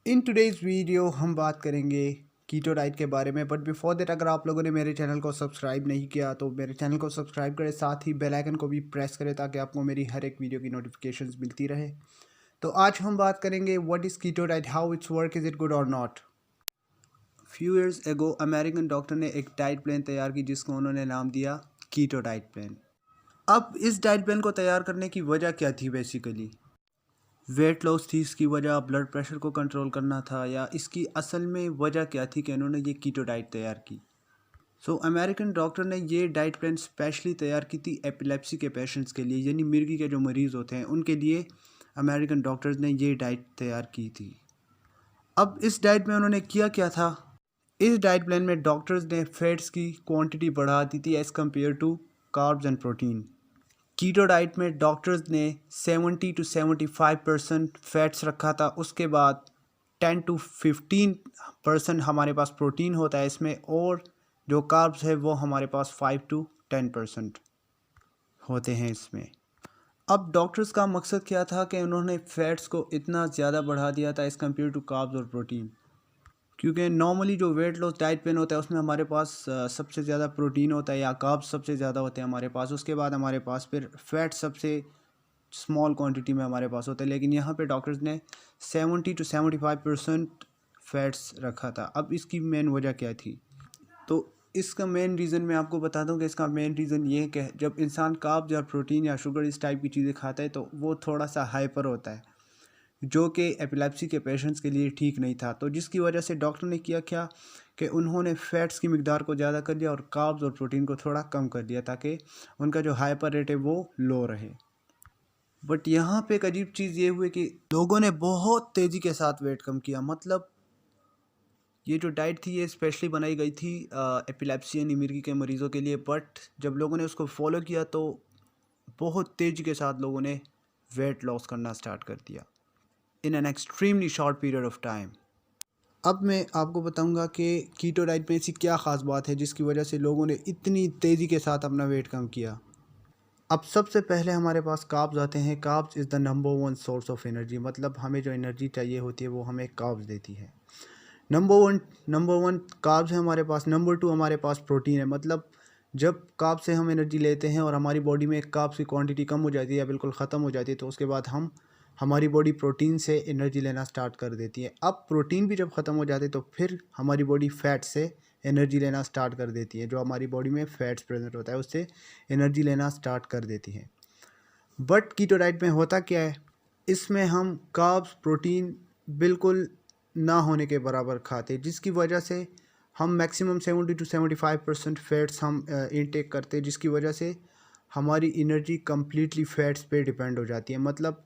In today's video हम बात करेंगे कीटो डाइट के बारे में। बट बिफोर दैट, अगर आप लोगों ने मेरे चैनल को सब्सक्राइब नहीं किया तो मेरे चैनल को सब्सक्राइब करें, साथ ही बेल आइकन को भी प्रेस करें ताकि आपको मेरी हर एक वीडियो की नोटिफिकेशंस मिलती रहे। तो आज हम बात करेंगे what is keto diet, how it's work, is it good और not. Few years ago American doctor ने एक डाइट प्लान तैयार की जिसको उन्होंने नाम दिया कीटो डाइट प्लान। अब इस डाइट प्लान को तैयार करने की वजह क्या थी? बेसिकली वेट लॉस थी इसकी वजह, ब्लड प्रेशर को कंट्रोल करना था, या इसकी असल में वजह क्या थी कि उन्होंने ये कीटो डाइट तैयार की? अमेरिकन डॉक्टर ने ये डाइट प्लान स्पेशली तैयार की थी एपिलेप्सी के पेशेंट्स के लिए, यानी मिर्गी के जो मरीज़ होते हैं उनके लिए अमेरिकन डॉक्टर्स ने ये डाइट तैयार की थी। अब इस डाइट में उन्होंने किया क्या था? इस डाइट प्लान में डॉक्टर्स ने फैट्स की क्वांटिटी बढ़ा दी थी as compare to carbs and protein. Keto diet में डॉक्टर्स ने 70 to 75% फैट्स रखा था, उसके बाद 10 to 15% हमारे पास प्रोटीन होता है इसमें, और जो कार्ब्स है वो हमारे पास 5 to 10% होते हैं इसमें। अब डॉक्टर्स का मकसद क्या था कि उन्होंने फैट्स को इतना ज़्यादा बढ़ा दिया था एज़ कम्पेयर टू कार्ब्स और प्रोटीन, क्योंकि नॉर्मली जो वेट लॉस डाइट प्लान होता है उसमें हमारे पास सबसे ज़्यादा प्रोटीन होता है या कार्ब्स सबसे ज़्यादा होते हैं हमारे पास, उसके बाद हमारे पास फिर फैट सबसे स्मॉल क्वांटिटी में हमारे पास होता है। लेकिन यहाँ पे डॉक्टर्स ने 70 to 75% फैट्स रखा था। अब इसकी मेन वजह क्या थी? तो इसका मेन रीज़न मैं आपको बता दूं कि इसका मेन रीज़न ये है कि जब इंसान कार्ब्स या प्रोटीन या शुगर इस टाइप की चीज़ें खाता है तो वो थोड़ा सा हाइपर होता है, जो कि एपिलेप्सी के पेशेंट्स के लिए ठीक नहीं था। तो जिसकी वजह से डॉक्टर ने किया क्या कि उन्होंने फैट्स की मिकदार को ज़्यादा कर दिया और कार्ब्स और प्रोटीन को थोड़ा कम कर दिया ताकि उनका जो हाइपर रेट है वो लो रहे। बट यहाँ पे एक अजीब चीज़ ये हुई कि लोगों ने बहुत तेज़ी के साथ वेट कम किया। मतलब ये जो डाइट थी ये स्पेशली बनाई गई थी एपिलेप्सी यानी मिर्गी के मरीज़ों के लिए, बट जब लोगों ने उसको फॉलो किया तो बहुत तेज़ी के साथ लोगों ने वेट लॉस करना स्टार्ट कर दिया in an extremely short period of time. अब मैं आपको बताऊंगा कि कीटो डाइट में ऐसी क्या ख़ास बात है जिसकी वजह से लोगों ने इतनी तेज़ी के साथ अपना वेट कम किया। अब सबसे पहले हमारे पास कार्ब्स आते हैं। Carbs is the number one source of energy, मतलब हमें जो एनर्जी चाहिए होती है वो हमें कार्ब्स देती है। नंबर वन कार्ब्स है हमारे पास। नंबर टू हमारे पास प्रोटीन है। मतलब जब कार्ब से हम एनर्जी लेते हैं और हमारी बॉडी में कार्ब्स की क्वांटिटी कम हो जाती है या बिल्कुल ख़त्म हो जाती है तो उसके बाद हमारी बॉडी प्रोटीन से एनर्जी लेना स्टार्ट कर देती है। अब प्रोटीन भी जब ख़त्म हो जाते हैं तो फिर हमारी बॉडी फैट से एनर्जी लेना स्टार्ट कर देती है। जो हमारी बॉडी में फैट्स प्रेजेंट होता है उससे एनर्जी लेना स्टार्ट कर देती है। बट कीटो डाइट में होता क्या है, इसमें हम कार्ब्स प्रोटीन बिल्कुल ना होने के बराबर खाते, जिसकी वजह से हम मैक्सिमम 70 to 75% फैट्स हम इनटेक करते, जिसकी वजह से हमारी एनर्जी कम्प्लीटली फैट्स पे डिपेंड हो जाती है। मतलब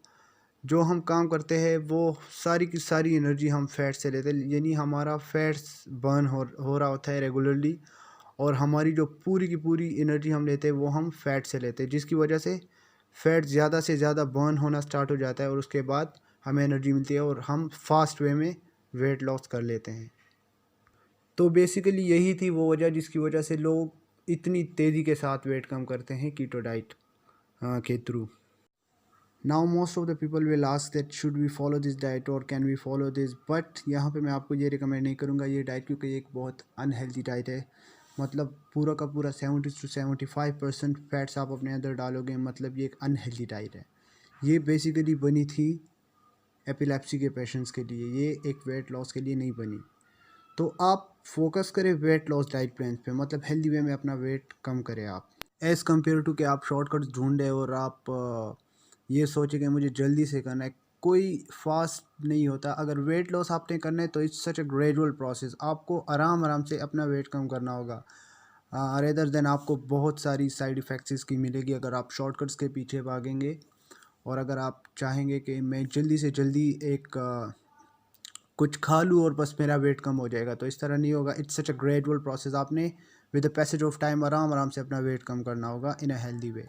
जो हम काम करते हैं वो सारी की सारी एनर्जी हम फैट से लेते हैं, यानी हमारा फैट्स बर्न हो रहा होता है रेगुलरली, और हमारी जो पूरी की पूरी एनर्जी हम लेते हैं वो हम फैट से लेते हैं, जिसकी वजह से फैट ज़्यादा से ज़्यादा बर्न होना स्टार्ट हो जाता है और उसके बाद हमें एनर्जी मिलती है और हम फास्ट वे में वेट लॉस कर लेते हैं। तो बेसिकली यही थी वो वजह जिसकी वजह से लोग इतनी तेज़ी के साथ वेट कम करते हैं कीटो डाइट के through. Now most of the people will ask that should we follow this diet और can we follow this, but यहाँ पे मैं आपको ये रिकमेंड नहीं करूँगा ये डाइट, क्योंकि ये एक बहुत अनहेल्दी डाइट है। मतलब पूरा का पूरा 70 to 75% फैट्स आप अपने अंदर डालोगे, मतलब ये एक अनहेल्दी डाइट है। ये बेसिकली बनी थी एपिलेप्सी के पेशेंट्स के लिए, ये एक वेट लॉस के लिए नहीं बनी। तो आप फोकस करें वेट लॉस डाइट प्लान पे, मतलब हेल्दी वे में अपना वेट कम करें आप, एज़ कम्पेयर टू कि आप शॉर्टकट्स ढूंढें और आप ये सोचें कि मुझे जल्दी से करना है। कोई फास्ट नहीं होता। अगर वेट लॉस आपने करना है तो it's such a gradual process. आपको आराम आराम से अपना वेट कम करना होगा, रेदर देन आपको बहुत सारी साइड इफ़ेक्ट्स इसकी मिलेगी अगर आप शॉर्टकट्स के पीछे भागेंगे। और अगर आप चाहेंगे कि मैं जल्दी से जल्दी एक कुछ खा लूँ और बस मेरा वेट कम हो जाएगा, तो इस तरह नहीं होगा। It's such a gradual process. आपने with the passage of time आराम आराम से अपना वेट कम करना होगा in a healthy way.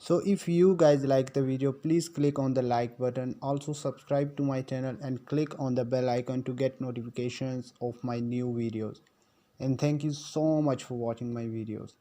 So if you guys like the video, please click on the like button. Also subscribe to my channel and click on the bell icon to get notifications of my new videos. And thank you so much for watching my videos.